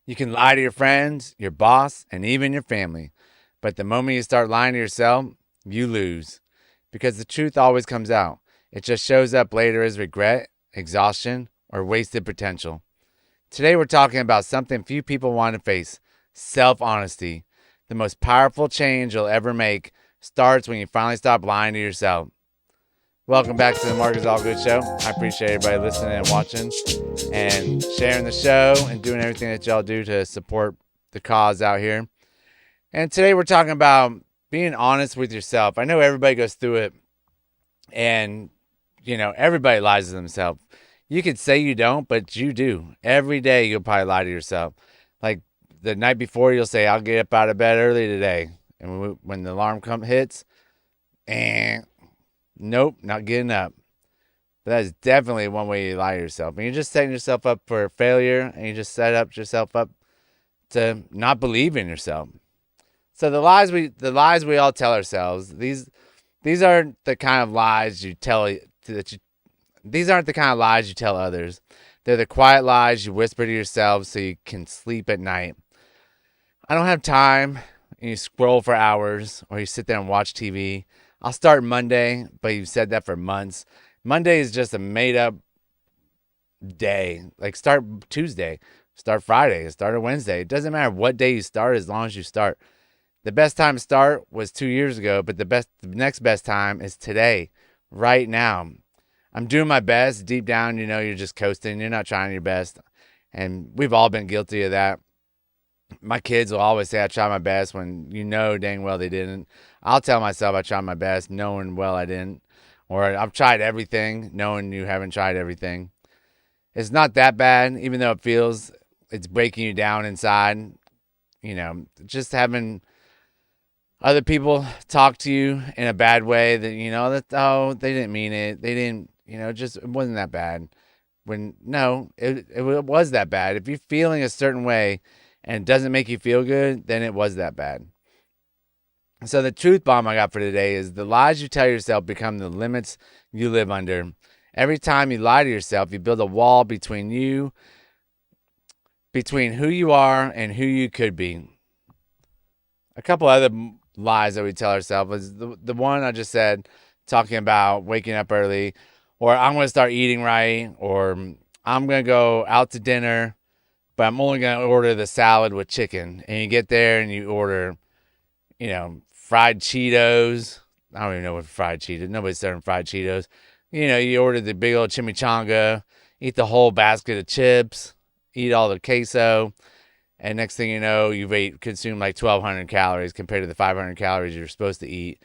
You can lie to your friends, your boss, and even your family. But the moment you start lying to yourself, you lose. Because the truth always comes out. It just shows up later as regret, exhaustion, or wasted potential. Today we're talking about something few people want to face: self honesty. The most powerful change you'll ever make starts when you finally stop lying to yourself. Welcome back to the Marcus Allgood Show. I appreciate everybody listening and watching and sharing the show and doing everything that y'all do to support the cause out here. And today we're talking about being honest with yourself. I know everybody goes through it, and everybody lies to themselves. You could say you don't, but you do. Every day you'll probably lie to yourself. Like the night before, you'll say, "I'll get up out of bed early today," and when the alarm hits, and nope, not getting up. But that is definitely one way you lie to yourself. And you're just setting yourself up for failure, and you just set up yourself up to not believe in yourself. So the lies we all tell ourselves, these aren't the kind of lies you tell these aren't the kind of lies you tell others. They're the quiet lies you whisper to yourself so you can sleep at night. I don't have time, and you scroll for hours, or you sit there and watch TV. I'll start Monday, but you've said that for months. Monday is just a made up day. Like start Tuesday, start Friday, start a Wednesday. It doesn't matter what day you start as long as you start. The best time to start was 2 years ago, but the next best time is today, right now. I'm doing my best. Deep down, you're just coasting. You're not trying your best. And we've all been guilty of that. My kids will always say I tried my best when dang well they didn't. I'll tell myself I tried my best knowing well I didn't. Or I've tried everything knowing you haven't tried everything. It's not that bad, even though it feels it's breaking you down inside. Just having other people talk to you in a bad way that they didn't mean it. They didn't, it wasn't that bad. When no, it was that bad. If you're feeling a certain way and it doesn't make you feel good, then it was that bad. So the truth bomb I got for today is the lies you tell yourself become the limits you live under. Every time you lie to yourself, you build a wall between who you are and who you could be. A couple other lies that we tell ourselves is the one I just said, talking about waking up early, or I'm going to start eating right, or I'm going to go out to dinner, but I'm only going to order the salad with chicken. And you get there and you order, fried Cheetos. I don't even know what fried Cheetos. Nobody's serving fried Cheetos. You order the big old chimichanga, eat the whole basket of chips, eat all the queso. And next thing you know, you've consumed like 1,200 calories compared to the 500 calories you're supposed to eat.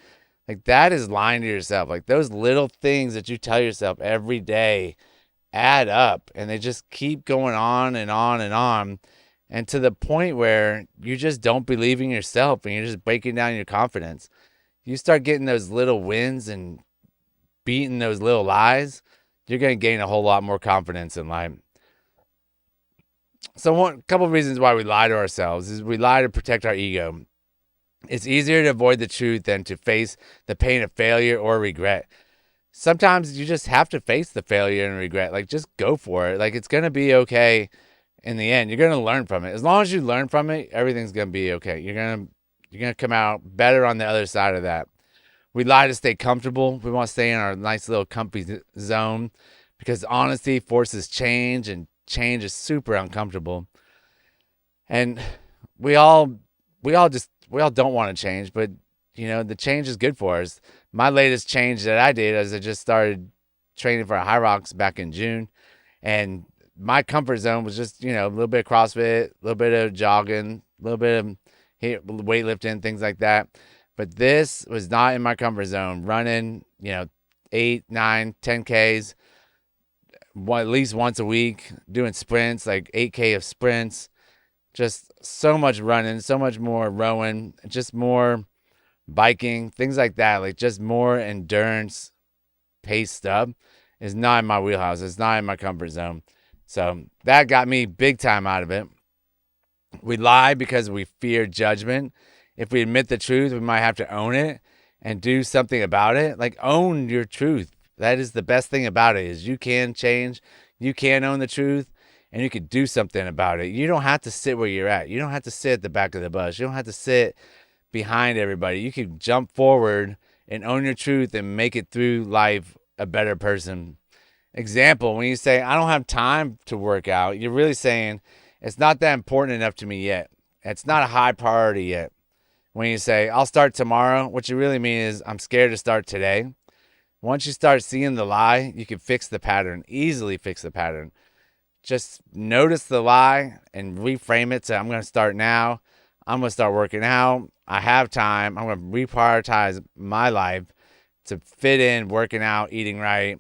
Like, that is lying to yourself. Like, those little things that you tell yourself every day add up, and they just keep going on and on and on. And to the point where you just don't believe in yourself, and you're just breaking down your confidence. You start getting those little wins and beating those little lies, you're going to gain a whole lot more confidence in life. So a couple of reasons why we lie to ourselves is we lie to protect our ego. It's easier to avoid the truth than to face the pain of failure or regret. Sometimes you just have to face the failure and regret. Like, just go for it. Like, it's going to be okay in the end. You're going to learn from it. As long as you learn from it, everything's going to be okay. You're going to come out better on the other side of that. We lie to stay comfortable. We want to stay in our nice little comfy zone because honesty forces change, and change is super uncomfortable. And we all don't want to change, but the change is good for us. My latest change that I did is I just started training for High Rocks back in June, and my comfort zone was just a little bit of CrossFit, a little bit of jogging, a little bit of weightlifting, things like that. But this was not in my comfort zone. Running 8, 9, 10Ks at least once a week, doing sprints, like 8K of sprints, just so much running, so much more rowing, just more biking, things like that. Like, just more endurance pace stuff is not in my wheelhouse. It's not in my comfort zone. So that got me big time out of it. We lie because we fear judgment. If we admit the truth, we might have to own it and do something about it. Like, own your truth. That is the best thing about it, is you can change. You can own the truth. and you could do something about it. You don't have to sit where you're at. You don't have to sit at the back of the bus. You don't have to sit behind everybody. You can jump forward and own your truth and make it through life a better person. Example, when you say, I don't have time to work out, you're really saying, it's not that important enough to me yet. It's not a high priority yet. When you say, I'll start tomorrow, what you really mean is, I'm scared to start today. Once you start seeing the lie, you can fix the pattern, easily fix the pattern. Just notice the lie and reframe it to, I'm going to start now. I'm going to start working out. I have time. I'm going to reprioritize my life to fit in working out, eating right,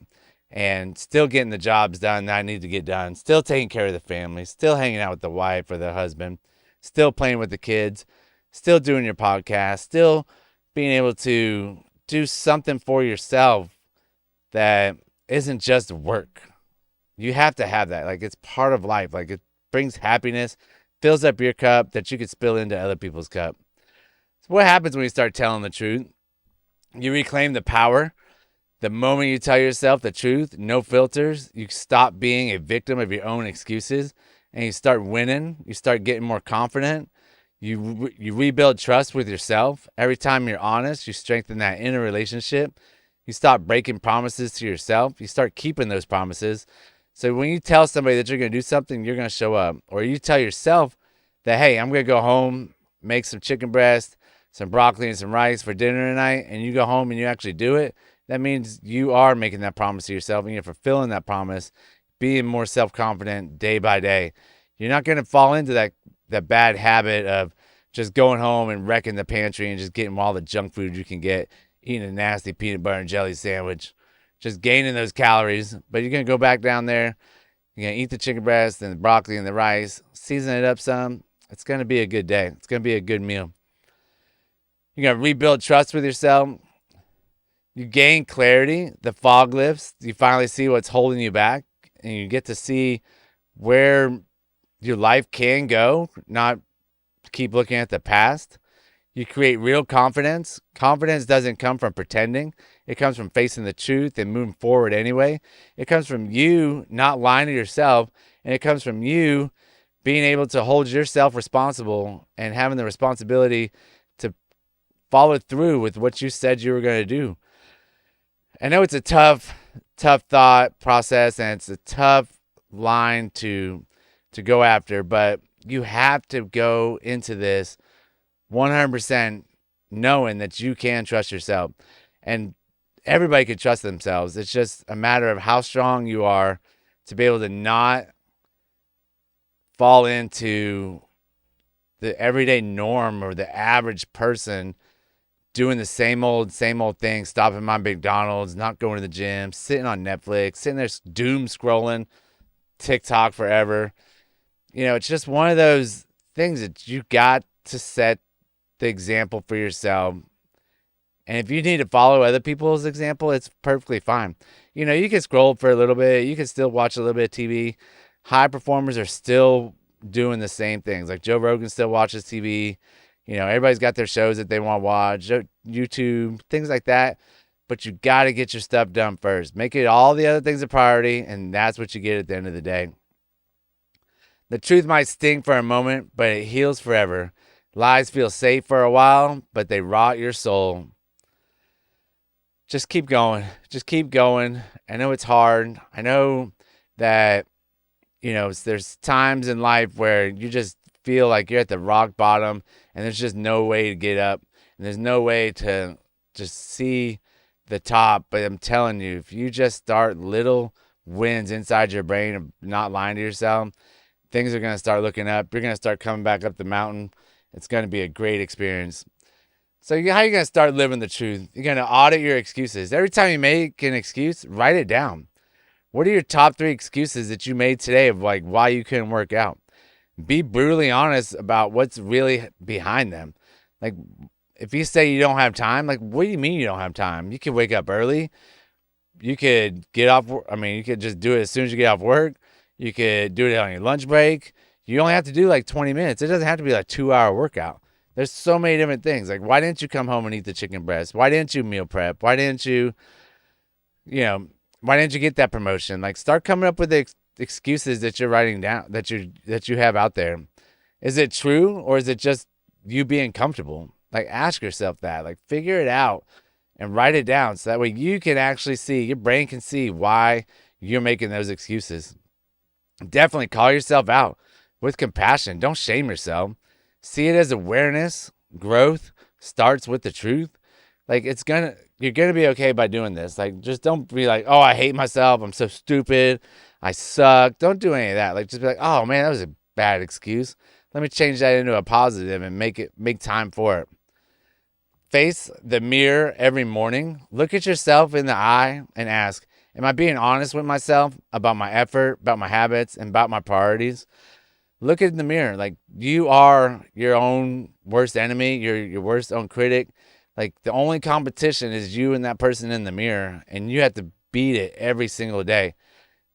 and still getting the jobs done that I need to get done. Still taking care of the family. Still hanging out with the wife or the husband. Still playing with the kids. Still doing your podcast. Still being able to do something for yourself that isn't just work. You have to have that. Like, it's part of life. Like, it brings happiness, fills up your cup that you could spill into other people's cup. So what happens when you start telling the truth? You reclaim the power. The moment you tell yourself the truth, no filters, you stop being a victim of your own excuses and you start winning. You start getting more confident. You rebuild trust with yourself. Every time you're honest, you strengthen that inner relationship. You stop breaking promises to yourself. You start keeping those promises. So when you tell somebody that you're going to do something, you're going to show up. Or you tell yourself that, hey, I'm going to go home, make some chicken breast, some broccoli, and some rice for dinner tonight, and you go home and you actually do it, that means you are making that promise to yourself and you're fulfilling that promise, being more self-confident day by day. You're not going to fall into that bad habit of just going home and wrecking the pantry and just getting all the junk food you can get, eating a nasty peanut butter and jelly sandwich, just gaining those calories. But you're going to go back down there, you're going to eat the chicken breast and the broccoli and the rice, season it up some. It's going to be a good day. It's going to be a good meal. You're going to rebuild trust with yourself. You gain clarity. The fog lifts. You finally see what's holding you back, and you get to see where your life can go, not keep looking at the past. You create real confidence. Confidence doesn't come from pretending. It comes from facing the truth and moving forward anyway. It comes from you not lying to yourself, and it comes from you being able to hold yourself responsible and having the responsibility to follow through with what you said you were going to do. I know it's a tough thought process, and it's a tough line to go after, but you have to go into this 100% knowing that you can trust yourself. And everybody can trust themselves. It's just a matter of how strong you are to be able to not fall into the everyday norm or the average person doing the same old thing, stopping by McDonald's, not going to the gym, sitting on Netflix, sitting there doom scrolling TikTok forever. You know, it's just one of those things that you got to set the example for yourself. And if you need to follow other people's example, it's perfectly fine. You know, you can scroll for a little bit. You can still watch a little bit of TV. High performers are still doing the same things. Like Joe Rogan still watches TV. You know, everybody's got their shows that they want to watch, YouTube, things like that. But you got to get your stuff done first. Make it all the other things a priority, and that's what you get at the end of the day. The truth might sting for a moment, but it heals forever. Lies feel safe for a while, but they rot your soul. Just keep going. Just keep going. I know it's hard. I know that, you know, there's times in life where you just feel like you're at the rock bottom and there's just no way to get up and there's no way to just see the top. But I'm telling you, if you just start little wins inside your brain of not lying to yourself, things are going to start looking up. You're going to start coming back up the mountain. It's going to be a great experience. So how are you going to start living the truth? You're going to audit your excuses. Every time you make an excuse, write it down. What are your top 3 excuses that you made today of like why you couldn't work out? Be brutally honest about what's really behind them. Like if you say you don't have time, like what do you mean you don't have time? You could wake up early. You could get off. I mean, you could just do it as soon as you get off work. You could do it on your lunch break. You only have to do like 20 minutes. It doesn't have to be like a 2-hour workout. There's so many different things. Like, why didn't you come home and eat the chicken breast? Why didn't you meal prep? Why didn't you get that promotion? Like, start coming up with excuses that you're writing down, that you have out there, is it true, or is it just you being comfortable? Like, ask yourself that. Like, figure it out and write it down so that way you can actually see, your brain can see why you're making those excuses. Definitely call yourself out with compassion. Don't shame yourself. See it as awareness. Growth starts with the truth. Like, you're gonna be okay by doing this. Like, just don't be like, oh, I hate myself, I'm so stupid, I suck. Don't do any of that. Like, just be like, oh man, that was a bad excuse. Let me change that into a positive and make time for it. Face the mirror every morning. Look at yourself in the eye and ask, am I being honest with myself about my effort, about my habits, and about my priorities? Look in the mirror. Like, you are your own worst enemy. You're your worst own critic. Like, the only competition is you and that person in the mirror, and you have to beat it every single day.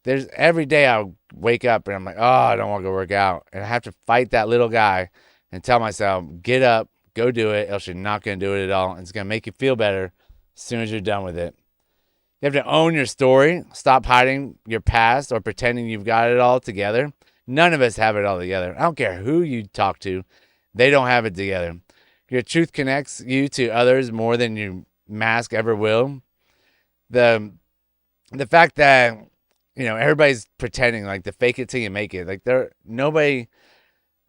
Every day I wake up and I'm like, oh, I don't want to go work out. And I have to fight that little guy and tell myself, get up, go do it, else you're not going to do it at all. And it's going to make you feel better as soon as you're done with it. You have to own your story. Stop hiding your past or pretending you've got it all together. None of us have it all together. I don't care who you talk to. They don't have it together. Your truth connects you to others more than your mask ever will. The fact that, everybody's pretending, like, the fake it till you make it. Like, nobody,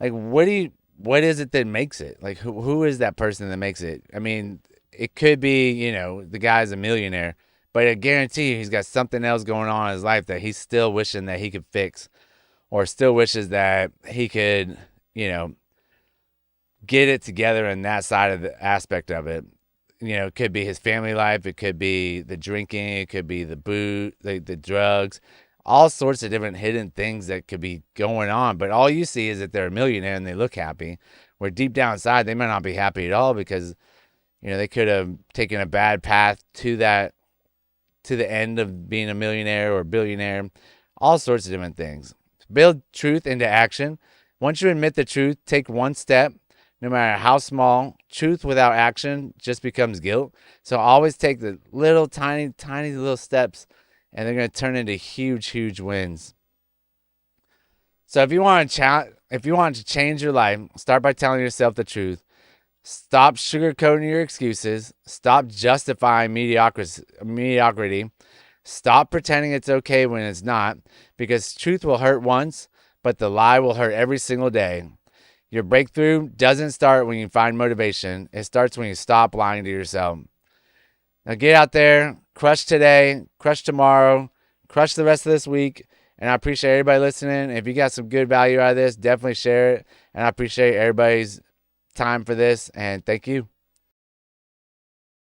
like, what is it that makes it? Like, who is that person that makes it? I mean, it could be, the guy's a millionaire, but I guarantee you he's got something else going on in his life that he's still wishing that he could fix, or still wishes that he could, get it together in that side of the aspect of it. It could be his family life. It could be the drinking. It could be the booze, the drugs, all sorts of different hidden things that could be going on. But all you see is that they're a millionaire and they look happy, where deep down inside, they might not be happy at all because, they could have taken a bad path to the end of being a millionaire or billionaire, all sorts of different things. Build truth into action. Once you admit the truth, take one step. No matter how small, truth without action just becomes guilt. So always take the little tiny little steps, and they're going to turn into huge, huge wins. So if you want to change your life, start by telling yourself the truth. Stop sugarcoating your excuses. Stop justifying mediocrity. Stop pretending it's okay when it's not, because truth will hurt once, but the lie will hurt every single day. Your breakthrough doesn't start when you find motivation. It starts when you stop lying to yourself. Now get out there, crush today, crush tomorrow, crush the rest of this week. And I appreciate everybody listening. If you got some good value out of this, definitely share it. And I appreciate everybody's time for this. And thank you.